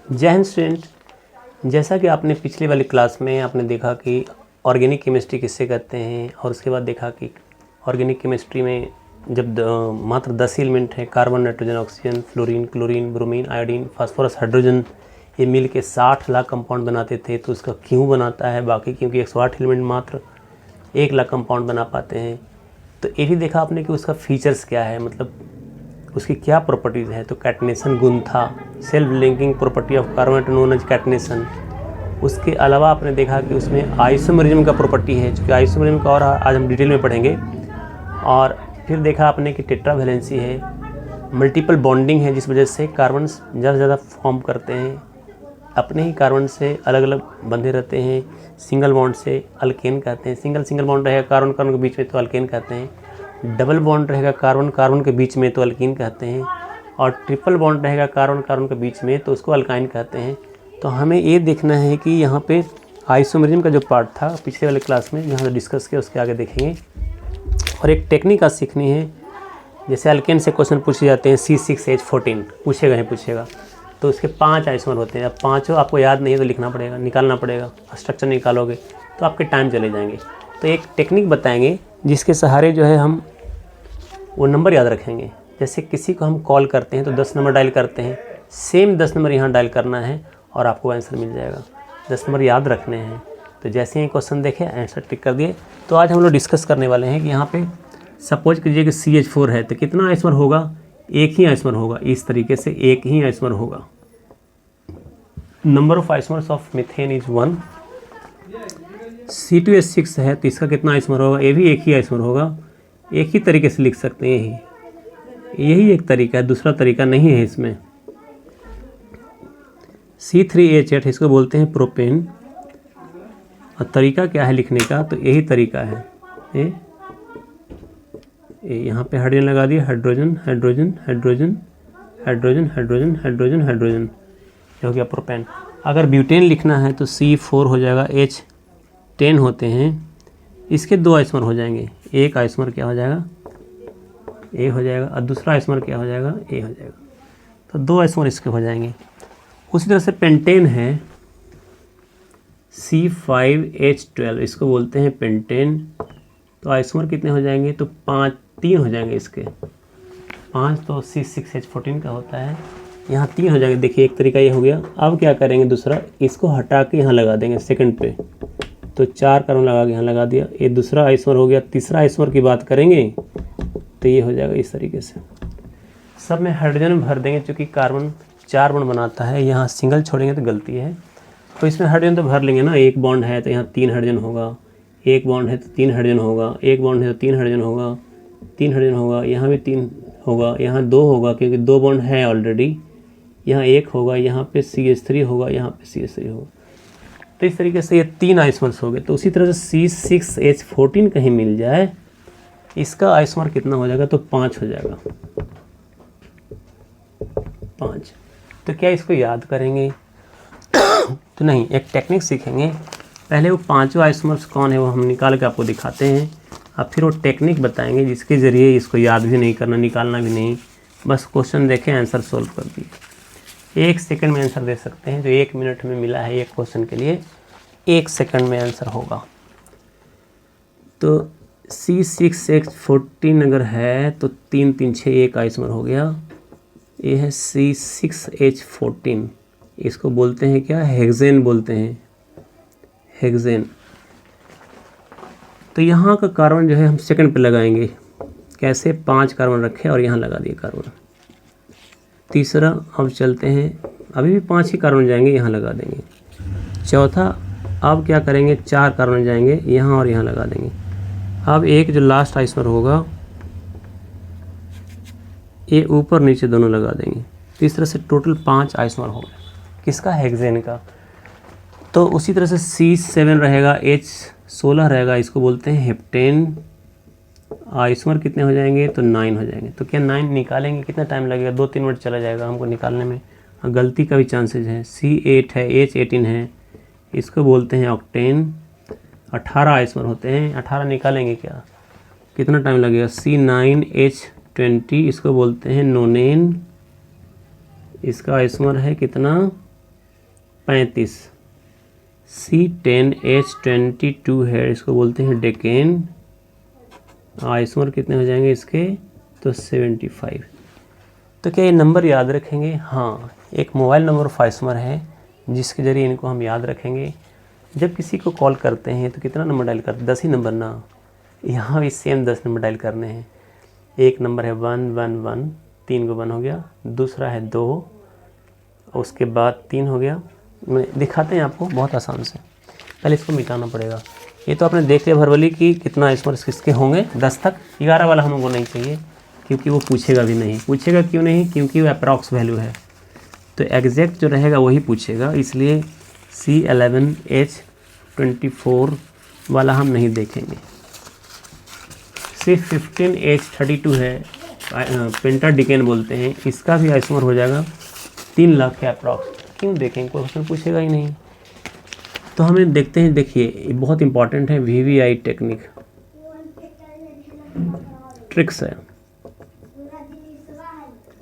जय हिंद स्टूडेंट, जैसा कि आपने पिछले वाली क्लास में आपने देखा कि ऑर्गेनिक केमिस्ट्री किससे करते हैं और उसके बाद देखा कि ऑर्गेनिक केमिस्ट्री में जब मात्र 10 एलिमेंट हैं, carbon, nitrogen, oxygen, fluorine, chlorine, bromine, iodine, phosphorus, hydrogen, ये मिल के 60 लाख कंपाउंड बनाते थे। तो उसका क्यों बनाता है बाकी, क्योंकि 108 एलिमेंट मात्र 1 लाख कंपाउंड बना पाते हैं। तो ये भी देखा आपने कि उसका फीचर्स क्या है, मतलब उसकी क्या प्रॉपर्टीज़ है। तो कैटनेशन गुण था, self linking property of carbon known as catenation. उसके अलावा आपने देखा कि उसमें आइसोमेरिज्म का प्रॉपर्टी है, क्योंकि आइसोमेरिज्म का और आज हम डिटेल में पढ़ेंगे। और फिर देखा आपने कि टेट्रावैलेंसी है, मल्टीपल बॉन्डिंग है, जिस वजह से कार्बन ज़्यादा से ज़्यादा फॉर्म करते हैं, अपने ही कार्बन से अलग अलग बंधे रहते हैं। सिंगल बॉन्ड से अल्केन कहते हैं, सिंगल बॉन्ड रहेगा कार्बन कार्बन के बीच में तो अल्केन कहते हैं, डबल बॉन्ड रहेगा कार्बन कार्बन के बीच में तो अल्कीन कहते हैं, और ट्रिपल बॉन्ड रहेगा कार्बन कार्बन के बीच में तो उसको अल्काइन कहते हैं। तो हमें ये देखना है कि यहाँ पे आइसोमेरिज्म का जो पार्ट था पिछले वाले क्लास में जहाँ से डिस्कस किया उसके आगे देखेंगे। और एक टेक्निक आज सीखनी है, जैसे अल्केन से क्वेश्चन पूछे जाते हैं C6H14 पूछेगा, तो उसके 5 आइसोमर होते हैं। अब पाँचों आपको याद नहीं है तो लिखना पड़ेगा, निकालना पड़ेगा, स्ट्रक्चर निकालोगे तो आपके टाइम चले जाएंगे। तो एक टेक्निक बताएंगे जिसके सहारे जो है हम वो नंबर याद रखेंगे। जैसे किसी को हम कॉल करते हैं तो 10 नंबर डायल करते हैं, सेम 10 नंबर यहाँ डायल करना है और आपको आंसर मिल जाएगा। 10 नंबर याद रखने हैं। तो जैसे ही क्वेश्चन देखे आंसर टिक कर दिए। तो आज हम लोग डिस्कस करने वाले हैं कि यहाँ पे सपोज कीजिए कि CH4 है तो कितना आइसोमर होगा, एक ही आइसोमर होगा। इस तरीके से एक ही आइसोमर होगा। Number of isomers of methane is 1। C2H6 है तो इसका कितना आइसोमर होगा, ये भी एक ही आइसोमर होगा। एक ही तरीके से लिख सकते हैं, यही एक तरीका है, दूसरा तरीका नहीं है इसमें। C3H8 इसको बोलते हैं प्रोपेन। और तरीका क्या है लिखने का, तो यही तरीका है। ये यहाँ पे हाइड्रोजन लगा दिया, hydrogen hydrogen hydrogen hydrogen hydrogen hydrogen hydrogen, हो गया प्रोपेन। अगर ब्यूटेन लिखना है तो C4 हो जाएगा, H10 होते हैं, इसके 2 आइसोमर हो जाएंगे। एक आइसोमर क्या हो जाएगा, A हो जाएगा, और दूसरा आइसोमर क्या हो जाएगा, A हो जाएगा। तो 2 आइसोमर इसके हो जाएंगे। उसी तरह से पेंटेन है C5H12, इसको बोलते हैं पेंटेन। तो आइसोमर कितने हो जाएंगे, तो 3 हो जाएंगे इसके। 5 तो C6H14 का होता है, यहाँ 3 हो जाएंगे। देखिए एक तरीका ये हो गया। अब क्या करेंगे, दूसरा इसको हटा के यहाँ लगा देंगे सेकंड पे, तो 4 कार्बन लगा के यहाँ लगा दिया। ये दूसरा आइसोमर हो गया। तीसरा आइसोमर की बात करेंगे तो ये हो जाएगा इस तरीके से। सब में हाइड्रोजन भर देंगे, क्योंकि कार्बन 4 बॉन्ड बनाता है, यहाँ सिंगल छोड़ेंगे तो गलती है। तो इसमें हाइड्रोजन तो भर लेंगे ना। एक बॉन्ड है तो यहाँ 3 हाइड्रोजन होगा, एक बॉन्ड है तो 3 हाइड्रोजन होगा, एक बॉन्ड है तो 3 हाइड्रोजन होगा, 3 हाइड्रोजन होगा, यहाँ भी 3 होगा, यहाँ 2 होगा क्योंकि 2 बॉन्ड है ऑलरेडी, यहाँ 1 होगा, यहाँ पे CH3 होगा, यहाँ पे CH3 होगा। तो इस तरीके से ये 3 आइसोमर्स हो गए। तो उसी तरह से C6H14 कहीं मिल जाए, इसका आइसोमर कितना हो जाएगा, तो 5 हो जाएगा, 5। तो क्या इसको याद करेंगे तो नहीं, एक टेक्निक सीखेंगे। पहले वो 5 आइसोमर्स कौन है वो हम निकाल के आपको दिखाते हैं, अब फिर वो टेक्निक बताएंगे जिसके ज़रिए इसको याद भी नहीं करना, निकालना भी नहीं, बस क्वेश्चन देखें आंसर सोल्व कर दिए। 1 सेकंड में आंसर दे सकते हैं। जो 1 मिनट में मिला है एक क्वेश्चन के लिए, 1 सेकंड में आंसर होगा। तो C6H14 अगर है तो 3 3 6 1 आइसोमर हो गया। ये है C6H14, इसको बोलते हैं क्या, हेक्सेन बोलते हैं, हेक्सेन। तो यहाँ का कार्बन जो है हम सेकंड पे लगाएंगे। कैसे, 5 कार्बन रखे और यहाँ लगा दिए कार्बन। तीसरा अब चलते हैं, अभी भी 5 ही कार्बन जाएंगे, यहाँ लगा देंगे। चौथा अब क्या करेंगे, 4 कार्बन जाएंगे यहाँ और यहाँ लगा देंगे। अब एक जो लास्ट आइसोमर होगा ये ऊपर नीचे दोनों लगा देंगे। तो इस तरह से टोटल 5 आइसोमर हो गए, किसका, हेक्सेन का। तो उसी तरह से C7 रहेगा, H16 रहेगा, इसको बोलते हैं हेप्टेन। आइसोमर कितने हो जाएंगे, तो 9 हो जाएंगे। तो क्या 9 निकालेंगे, कितना टाइम लगेगा, 2-3 मिनट चला जाएगा हमको निकालने में, गलती का भी चांसेस है। C8 है, H18 है, इसको बोलते हैं ऑक्टेन। 18 आइसोमर होते हैं, 18 निकालेंगे क्या, कितना टाइम लगेगा। C9H20, इसको बोलते हैं नोनेन। इसका आइसोमर है कितना, 35। C10H22 है, इसको बोलते हैं डेकेन। आइसोमर कितने हो जाएंगे इसके, तो 75। तो क्या ये नंबर याद रखेंगे? हाँ, एक मोबाइल नंबर ऑफ आइसोमर है जिसके ज़रिए इनको हम याद रखेंगे। जब किसी को कॉल करते हैं तो कितना नंबर डायल करते हैं? 10 ही नंबर ना। यहाँ भी सेम 10 नंबर डायल करने हैं। एक नंबर है 111, 3 को 1 हो गया। दूसरा है 2, उसके बाद 3 हो गया। दिखाते हैं आपको बहुत आसान से। पहले इसको मिटाना पड़ेगा। ये तो आपने देख लिया भरवली की कितना आइसोमर्स किसके होंगे 10 तक। 11 वाला हमको नहीं चाहिए क्योंकि वो पूछेगा भी नहीं। पूछेगा क्यों नहीं? क्योंकि वो अप्रॉक्स वैल्यू है, तो एग्जैक्ट जो रहेगा वही पूछेगा। इसलिए C11H24 वाला हम नहीं देखेंगे। सिर्फ 15H32 है, पेंटाडिकेन बोलते हैं। इसका भी आइसोमर हो जाएगा 3 लाख के अप्रॉक्स। क्यों देखेंगे? कोई क्वेश्चन पूछेगा ही नहीं। तो हमें देखते हैं। देखिए बहुत इंपॉर्टेंट है, VVI टेक्निक ट्रिक्स है।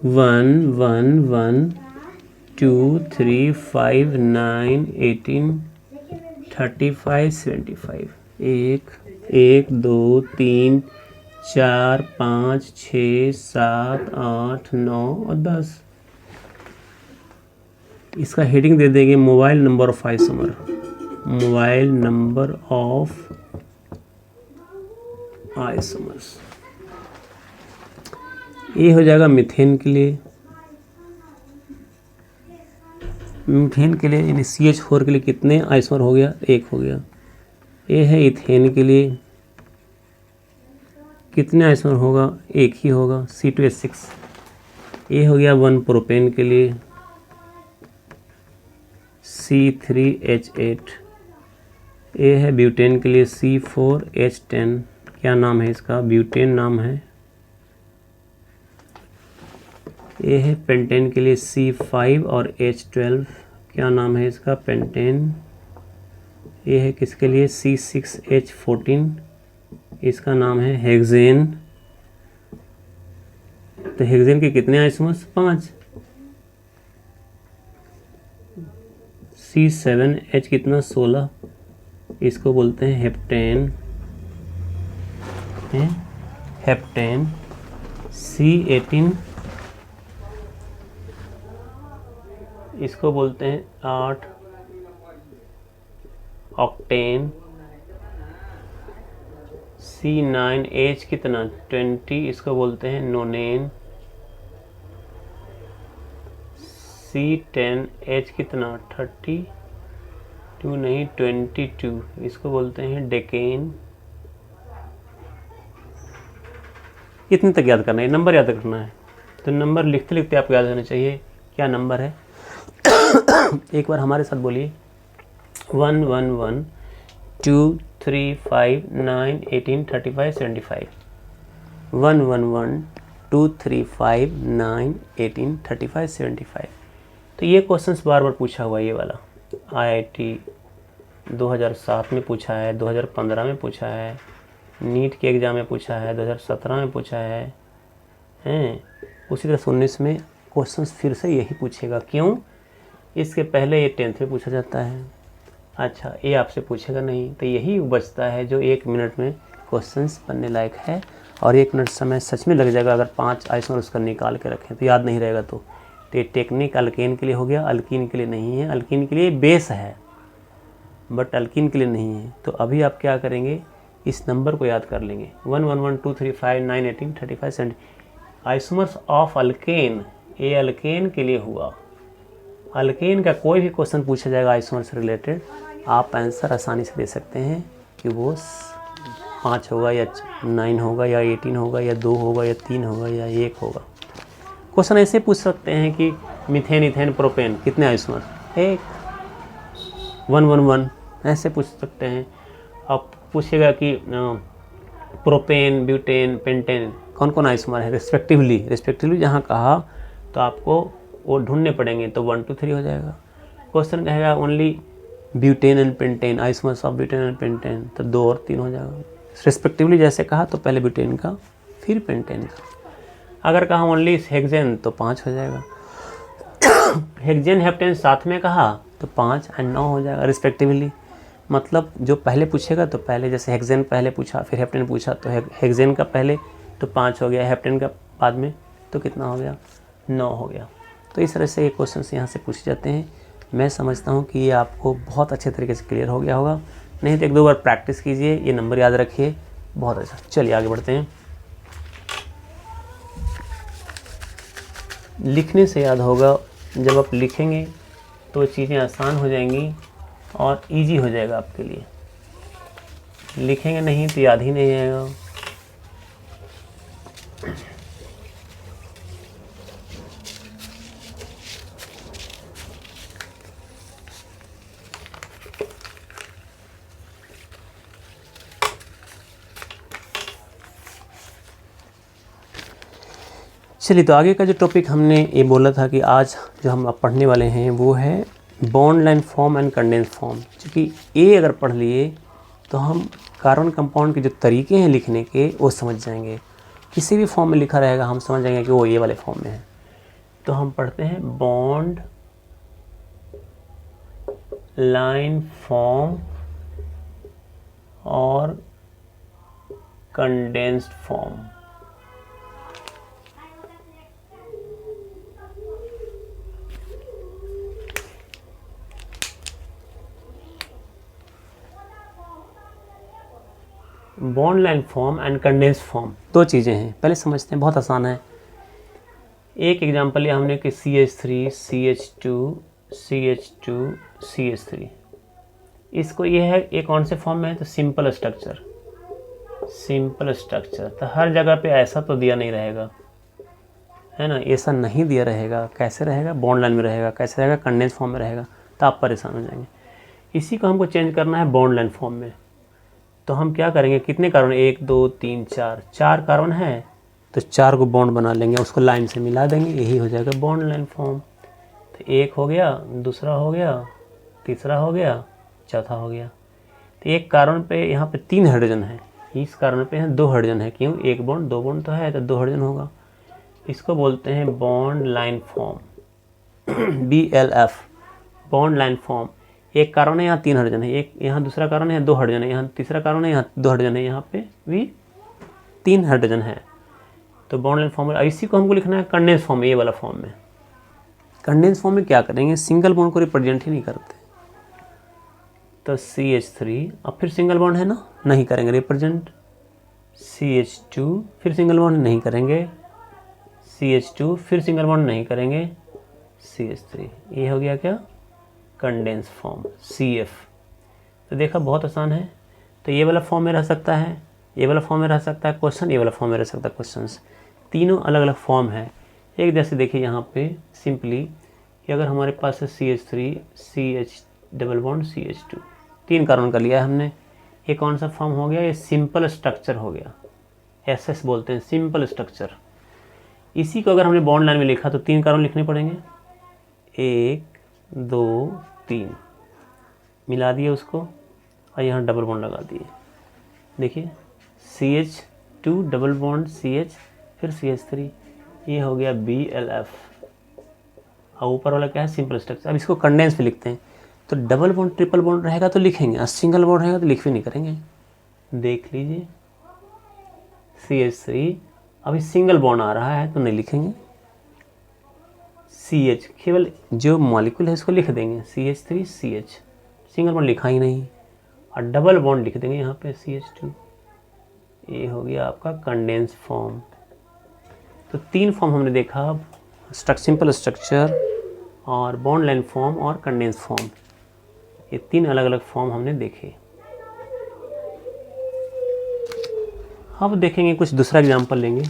1 1 1 2 3 5 9 18 35 75। 1 1 2 3 4 5 6 7 8 9 और 10। इसका हेडिंग दे देंगे mobile number of isomer. Mobile number of isomers. ये हो जाएगा मीथेन के लिए। मीथेन के लिए यानी CH4 के लिए कितने आइसोमर हो गया? 1 हो गया। ये है इथेन के लिए, कितने आइसोमर होगा? 1 ही होगा, C2H6। ये हो गया 1 प्रोपेन के लिए, C3H8। ये है ब्यूटेन के लिए, C4H10। क्या नाम है इसका? ब्यूटेन नाम है। ये है पेंटेन के लिए, C5 और H12। क्या नाम है इसका? पेंटेन। ये है किसके लिए? C6H14। इसका नाम है हेक्सेन। तो हेक्सेन के कितने आइसोमर्स? 5। C7H कितना? 16। इसको बोलते हैं हेप्टेन। हेप्टेन। C18 इसको बोलते हैं 8 ऑक्टेन। C9H कितना? 20। इसको बोलते हैं नोनेन। C10H कितना? 32 नहीं 22। इसको बोलते हैं डेकेन। इतने तक याद करना है, नंबर याद रखना है। तो नंबर लिखते लिखते आपको याद होना चाहिए क्या नंबर है। एक बार हमारे साथ बोलिए। 1 1 1 2 3 5 9 18 35 75। 1 1 1 2 3 5 9 18 35 75। तो ये क्वेश्चंस बार बार पूछा हुआ है। ये वाला IIT 2007 में पूछा है, 2015 में पूछा है, नीट के एग्ज़ाम में पूछा है, 2017 में पूछा है उसी तरह 19 में क्वेश्चंस फिर से यही पूछेगा। क्यों? इसके पहले ये 10th में पूछा जाता है। अच्छा, ये आपसे पूछेगा नहीं, तो यही बचता है जो 1 मिनट में क्वेश्चंस बनने लायक है। और 1 मिनट समय सच में लग जाएगा अगर 5 आइसोमर उसका निकाल के रखें तो याद नहीं रहेगा। तो ये टेक्निक अल्केन के लिए हो गया, अल्कीन के लिए नहीं है। अल्कीन के लिए बेस है बट अल्कीन के लिए नहीं है। तो अभी आप क्या करेंगे? इस नंबर को याद कर लेंगे। 1 1 1 2 3 5 9 18 35 70। आइसोमर्स ऑफ अल्केन, ये अल्केन के लिए हुआ। अल्केन का कोई भी क्वेश्चन पूछा जाएगा आइसोमर से रिलेटेड, आप आंसर आसानी से दे सकते हैं कि वो 5 होगा या 9 होगा या 18 होगा या 2 होगा या 3 होगा या 1 होगा। क्वेश्चन ऐसे पूछ सकते हैं कि मीथेन इथेन प्रोपेन कितने आइसोमर? 1 1 1 1 ऐसे पूछ सकते हैं। अब पूछेगा कि प्रोपेन ब्यूटेन पेंटेन कौन कौन आइसोमर है रिस्पेक्टिवली जहाँ कहा तो आपको वो ढूंढने पड़ेंगे। तो 1 2 3 हो जाएगा। क्वेश्चन कहेगा only butane and pentane, isomers of butane and pentane, तो 2 और 3 हो जाएगा। रिस्पेक्टिवली जैसे कहा तो पहले ब्यूटेन का फिर पेंटेन का। अगर कहा ओनली हेक्सेन तो 5 हो जाएगा। हेक्सेन हेप्टेन साथ में कहा तो 5 और 9 हो जाएगा रिस्पेक्टिवली। मतलब जो पहले पूछेगा तो पहले, जैसे हेक्सेन पहले पूछा फिर हेप्टेन पूछा तो हेक्सेन का पहले तो 5 हो गया, हेप्टेन का बाद में तो कितना हो गया, 9 हो गया। तो इस तरह से ये क्वेश्चन यहाँ से पूछे जाते हैं। मैं समझता हूँ कि ये आपको बहुत अच्छे तरीके से क्लियर हो गया होगा। नहीं तो एक दो बार प्रैक्टिस कीजिए, ये नंबर याद रखिए, बहुत अच्छा। चलिए आगे बढ़ते हैं। लिखने से याद होगा, जब आप लिखेंगे तो चीज़ें आसान हो जाएंगी और इजी हो जाएगा आपके लिए। लिखेंगे नहीं तो याद ही नहीं आएगा। चलिए, तो आगे का जो टॉपिक हमने ये बोला था कि आज जो हम अब पढ़ने वाले हैं वो है bond line form and condense form. क्योंकि ये अगर पढ़ लिए तो हम कार्बन कंपाउंड के जो तरीके हैं लिखने के वो समझ जाएंगे। किसी भी फॉर्म में लिखा रहेगा हम समझ जाएंगे कि वो ये वाले फॉर्म में है। तो हम पढ़ते हैं बॉन्ड लाइन फॉर्म और condensed form. Bond line form and condensed form दो चीज़ें हैं, पहले समझते हैं, बहुत आसान है। एक एग्जांपल लिया हमने कि CH3 CH2 CH2 CH3। इसको ये है, ये कौन से फॉर्म में है, तो सिंपल स्ट्रक्चर। सिंपल स्ट्रक्चर तो हर जगह पे ऐसा तो दिया नहीं रहेगा, है ना, ऐसा नहीं दिया रहेगा। कैसे रहेगा, बॉन्ड लाइन में रहेगा। कैसे रहेगा, कंडेंस फॉर्म में रहेगा, तो आप परेशान हो जाएंगे। इसी को हमको चेंज करना है बॉन्ड लाइन फॉर्म में। तो हम क्या करेंगे, कितने कार्बन, 1 2 3 4, 4 कार्बन है तो 4 को बॉन्ड बना लेंगे, उसको लाइन से मिला देंगे, यही हो जाएगा बॉन्ड लाइन फॉर्म। तो एक हो गया, दूसरा हो गया, तीसरा हो गया, चौथा हो गया। तो एक कार्बन पे यहाँ पे 3 हाइड्रोजन है, इस कार्बन पे है 2 हाइड्रोजन है। क्यों, एक बॉन्ड 2 बॉन्ड तो है तो 2 हाइड्रोजन होगा। इसको बोलते हैं bond line form BLF, bond line form. एक कार्बन है, यहाँ 3 हाइड्रोजन है, एक यहाँ दूसरा कार्बन है, 2 हाइड्रोजन है, यहाँ तीसरा कार्बन है, यहाँ 2 हाइड्रोजन है, यहाँ पे भी 3 हाइड्रोजन है। तो बॉन्ड लाइन फॉर्म, इसी को हमको लिखना है कंडेंस फॉर्म में, ये वाला फॉर्म में। कंडेंस फॉर्म में क्या करेंगे, सिंगल बॉन्ड को रिप्रेजेंट ही नहीं करते। तो CH3, अब फिर सिंगल बॉन्ड है ना, नहीं करेंगे रिप्रेजेंट। CH2 फिर सिंगल बॉन्ड नहीं करेंगे, CH2 फिर सिंगल बॉन्ड नहीं करेंगे, CH3। ये हो गया क्या, कंडेंस फॉर्म CF। तो देखा बहुत आसान है। तो ये वाला फॉर्म में रह सकता है, ये वाला फॉर्म में रह सकता है क्वेश्चन, ये वाला फॉर्म में रह सकता है क्वेश्चंस। तीनों अलग अलग फॉर्म है। एक जैसे देखिए यहाँ पे सिंपली कि अगर हमारे पास है CH3 CH double bond CH2, 3 carbon का लिया है हमने, ये कौन सा फॉर्म हो गया, ये सिंपल स्ट्रक्चर हो गया। SS बोलते हैं, सिंपल स्ट्रक्चर। इसी को अगर हमने बॉन्ड लाइन में लिखा तो 3 कार्बन लिखने पड़ेंगे, 1 2 3, मिला दिए उसको और यहाँ डबल बॉन्ड लगा दिए। देखिए CH2 डबल बॉन्ड CH फिर CH3, ये हो गया BLF। और ऊपर वाला क्या है, सिंपल स्ट्रक्चर। अब इसको कंडेंस में लिखते हैं। तो डबल बॉन्ड ट्रिपल बॉन्ड रहेगा तो लिखेंगे, और सिंगल बॉन्ड रहेगा तो लिख भी नहीं करेंगे। देख लीजिए CH3, अभी सिंगल बॉन्ड आ रहा है तो नहीं लिखेंगे। CH, केवल जो मॉलिक्यूल है इसको लिख देंगे, CH3 CH, सिंगल बॉन्ड लिखा ही नहीं। और डबल बॉन्ड लिख देंगे यहाँ पे CH2। ये हो गया आपका कंडेंस फॉर्म। तो 3 फॉर्म हमने देखा, सिंपल स्ट्रक्चर और बॉन्ड लाइन फॉर्म और कंडेंस फॉर्म। ये 3 अलग अलग फॉर्म हमने देखे। अब देखेंगे कुछ दूसरा एग्जांपल लेंगे।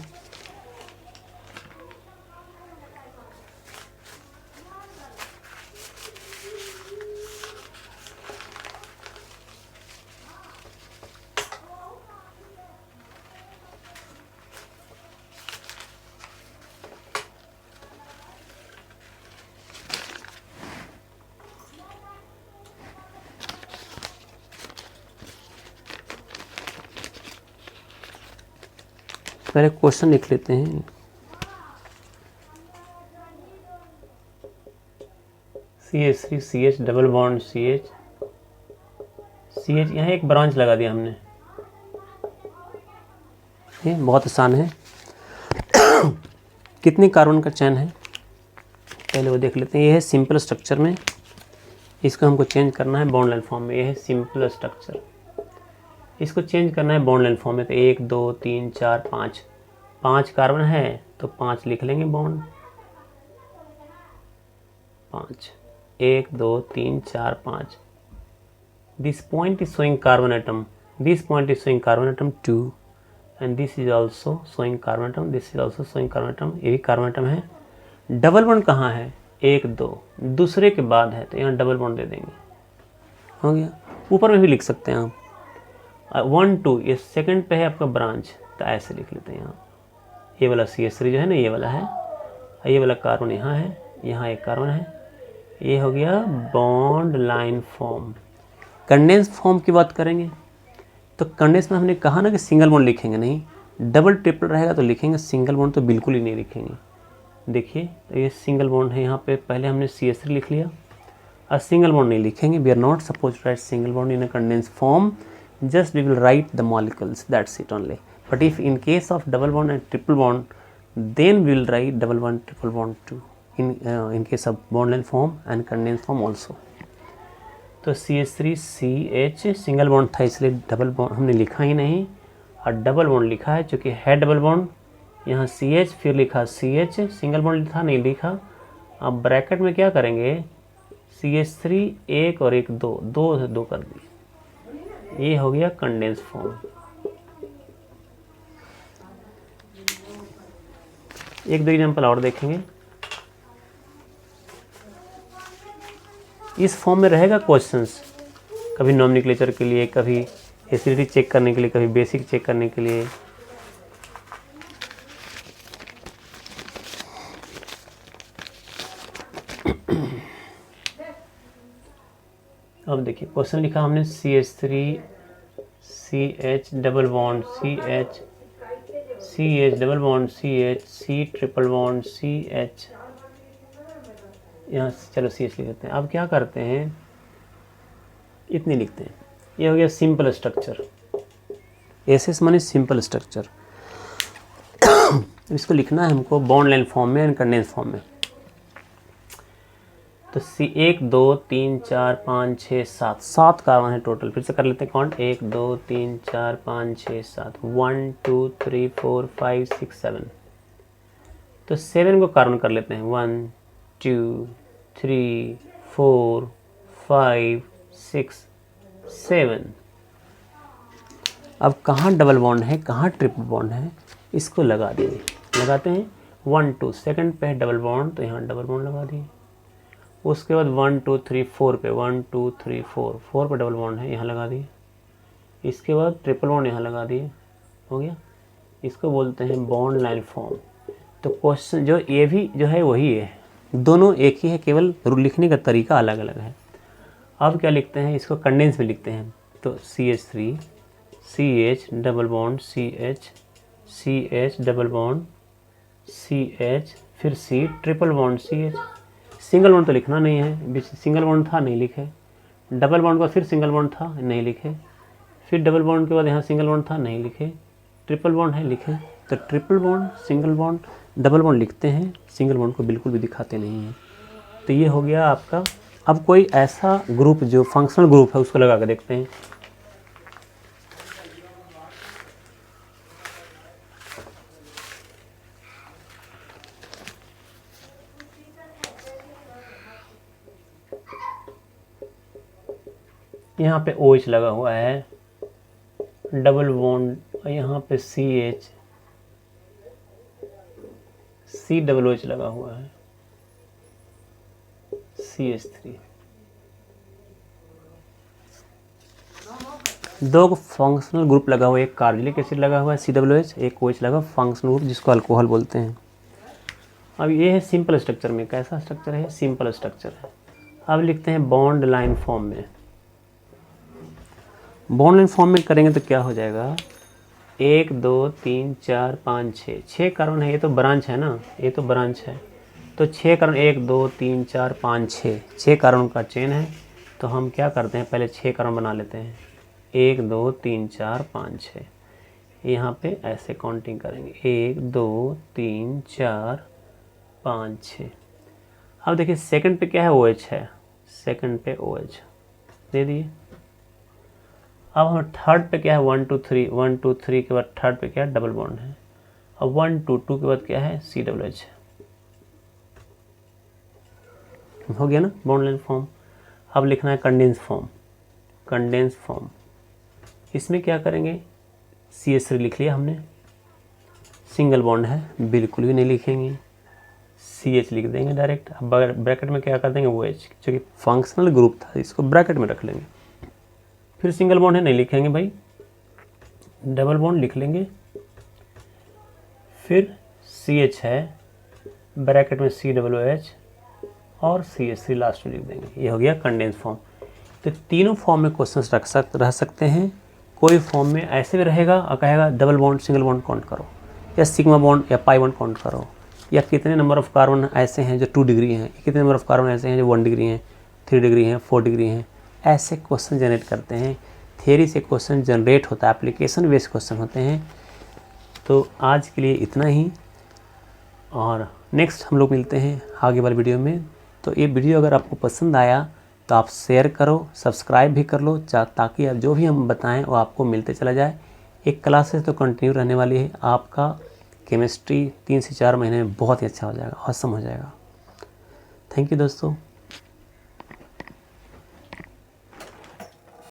पहले क्वेश्चन लिख लेते हैं। CH3 CH double bond CH CH, यहाँ एक ब्रांच लगा दिया हमने। ये बहुत आसान है। कितने कार्बन का चैन है पहले वो देख लेते हैं। ये है सिंपल स्ट्रक्चर में, इसको हमको चेंज करना है बॉन्ड लाइन फॉर्म में। ये है सिंपल स्ट्रक्चर, इसको चेंज करना है बॉन्ड लाइन फॉर्म में। तो 1 2 3 4 5, 5 कार्बन है तो 5 लिख लेंगे bond. 5 1 2 3 4 5। This point is showing carbon atom, this point is showing carbon atom 2 and this is also showing carbon atom, this is also showing carbon atom. ये भी कार्बन एटम है। Double bond कहाँ है? 1 2 दूसरे के बाद है तो यहाँ डबल बॉन्ड दे देंगे, हो गया। ऊपर में भी लिख सकते हैं आप 1 2, ये सेकंड पे है आपका ब्रांच, तो ऐसे लिख लेते हैं यहाँ। ये वाला CH3 जो है ना, ये वाला है, ये वाला कार्बन यहाँ है, यहाँ एक कार्बन है। ये हो गया bond line form. Condense form की बात करेंगे तो कंडेंस में हमने कहा ना कि सिंगल बॉन्ड लिखेंगे नहीं, डबल ट्रिपल रहेगा तो लिखेंगे, सिंगल बॉन्ड तो बिल्कुल ही नहीं लिखेंगे। देखिए तो ये सिंगल बॉन्ड है, यहाँ पे पहले हमने CH3 लिख लिया और सिंगल बॉन्ड नहीं लिखेंगे। We are not suppose to write single bond in a condense form, just we will write the molecules, that's it only. But if in case of double bond and triple bond, then we will write double bond triple bond too in case of bond line form and condensed form also. तो CH3 CH single bond था इसलिए double bond हमने लिखा ही नहीं, और double bond लिखा है चूँकि है डबल बॉन्ड। यहाँ CH फिर लिखा CH, सिंगल बॉन्ड था नहीं लिखा। अब ब्रैकेट में क्या करेंगे, CH3 1 और 1 2, 2 से 2 कर दिए, ये हो गया कंडेंस फॉर्म। एक दो एग्जांपल और देखेंगे। इस फॉर्म में रहेगा क्वेश्चंस, कभी नॉमेनक्लेचर के लिए, कभी एसिडिटी चेक करने के लिए, कभी बेसिक चेक करने के लिए। अब देखिए क्वेश्चन लिखा हमने CH3 CH double bond CH CH double bond CH C triple bond CH, यहाँ चलो CH लिख देते हैं। अब क्या करते हैं, इतनी लिखते हैं। ये हो गया सिंपल स्ट्रक्चर, SS माने सिंपल स्ट्रक्चर। इसको लिखना है हमको बॉन्ड लाइन फॉर्म में एंड कंडेंस फॉर्म में। तो 1 2 3 4 5 6 7, 7 कार्बन है टोटल। फिर से कर लेते हैं काउंट, 1 2 3 4 5 6 7, 1 2 3 4 5 6 7। तो 7 को कार्बन कर लेते हैं, 1 2 3 4 5 6 7। अब कहाँ डबल बॉन्ड है, कहाँ ट्रिपल बॉन्ड है, इसको लगा देंगे। लगाते हैं 1 2, सेकंड पे है डबल बॉन्ड तो यहाँ डबल बॉन्ड लगा दिए। उसके बाद 1 2 3 4 पे, 1 2 3 4, 4 पे डबल बॉन्ड है, यहाँ लगा दिए। इसके बाद ट्रिपल बॉन्ड यहाँ लगा दिए, हो गया। इसको बोलते हैं बॉन्ड लाइन फॉर्म। तो क्वेश्चन जो ये भी जो है वही है, दोनों एक ही है, केवल लिखने का तरीका अलग अलग है। अब क्या लिखते हैं, इसको कंडेंस में लिखते हैं। तो CH3 CH double bond CH CH double bond CH फिर C triple bond CH। Single bond तो लिखना नहीं है, बीच सिंगल बॉन्ड था नहीं लिखे, डबल बॉन्ड का फिर सिंगल बॉन्ड था नहीं लिखे, फिर डबल बॉन्ड के बाद यहाँ सिंगल बॉन्ड था नहीं लिखे, ट्रिपल बॉन्ड है लिखे। तो triple bond single bond double bond लिखते हैं, सिंगल बॉन्ड को बिल्कुल भी दिखाते नहीं हैं। तो ये हो गया आपका। अब कोई ऐसा ग्रुप जो फंक्शनल ग्रुप है उसको लगा कर देखते हैं। यहाँ पे OH लगा हुआ है, डबल बॉन्ड, यहाँ पे CH C डबल OH लगा हुआ है, CH3। दो फंक्शनल ग्रुप लगा हुआ है, एक कार्बोनिक एसिड लगा हुआ है COOH, एक OH लगा फंक्शनल ग्रुप जिसको अल्कोहल बोलते हैं। अब ये है सिंपल स्ट्रक्चर में, कैसा स्ट्रक्चर है, सिंपल स्ट्रक्चर है। अब लिखते हैं बॉन्ड लाइन फॉर्म में। बॉन्ड लाइन फॉर्म में करेंगे तो क्या हो जाएगा, 1 2 3 4 5 6, 6 कार्बन है, ये तो ब्रांच है ना, ये तो ब्रांच है। तो 6 कार्बन 1 2 3 4 5 6 कार्बन का चेन है। तो हम क्या करते हैं, पहले 6 कार्बन बना लेते हैं। 1 2 3 4 5 6, यहाँ पे ऐसे काउंटिंग करेंगे 1 2 3 4 5 6। अब देखिए सेकंड पे क्या है, OH है, सेकंड पे OH दे दिए। अब हम थर्ड पे क्या है, 1 2 3, 1 2 3 के बाद थर्ड पे क्या है, डबल बॉन्ड है। अब 1 2 2 के बाद क्या है, COH हो गया ना बॉन्ड लेंथ फॉर्म। अब लिखना है कंडेंस फॉर्म। कंडेंस फॉर्म इसमें क्या करेंगे, CH3 लिख लिया हमने, सिंगल बॉन्ड है, बिल्कुल भी नहीं लिखेंगे, CH लिख देंगे डायरेक्ट। अब ब्रैकेट में क्या कर देंगे, OH, जो कि फंक्शनल ग्रुप था इसको ब्रैकेट में रख लेंगे। फिर सिंगल बॉन्ड है, नहीं लिखेंगे भाई, डबल बॉन्ड लिख लेंगे। फिर CH है, ब्रैकेट में COOH और CH3 लास्ट में लिख देंगे। ये हो गया कंडेंस फॉर्म। तो तीनों फॉर्म में क्वेश्चंस रह सकते हैं। कोई फॉर्म में ऐसे भी रहेगा और कहेगा double bond single bond count करो, या सिग्मा बॉन्ड या पाई बॉन्ड काउंट करो, या कितने नंबर ऑफ कार्बन ऐसे हैं जो 2 डिग्री हैं, कितने नंबर ऑफ कार्बन ऐसे हैं जो 1 डिग्री हैं, 3 डिग्री हैं, 4 डिग्री हैं। ऐसे क्वेश्चन जनरेट करते हैं। थियरी से क्वेश्चन जनरेट होता है, एप्लीकेशन बेस्ड क्वेश्चन होते हैं। तो आज के लिए इतना ही, और नेक्स्ट हम लोग मिलते हैं आगे वाले वीडियो में। तो ये वीडियो अगर आपको पसंद आया तो आप शेयर करो, सब्सक्राइब भी कर लो, ताकि आप जो भी हम बताएं वो आपको मिलते चला जाए। एक क्लासेस तो कंटिन्यू रहने वाली है। आपका केमिस्ट्री 3 से 4 महीने में बहुत ही अच्छा हो जाएगा, औसम हो जाएगा। थैंक यू दोस्तों।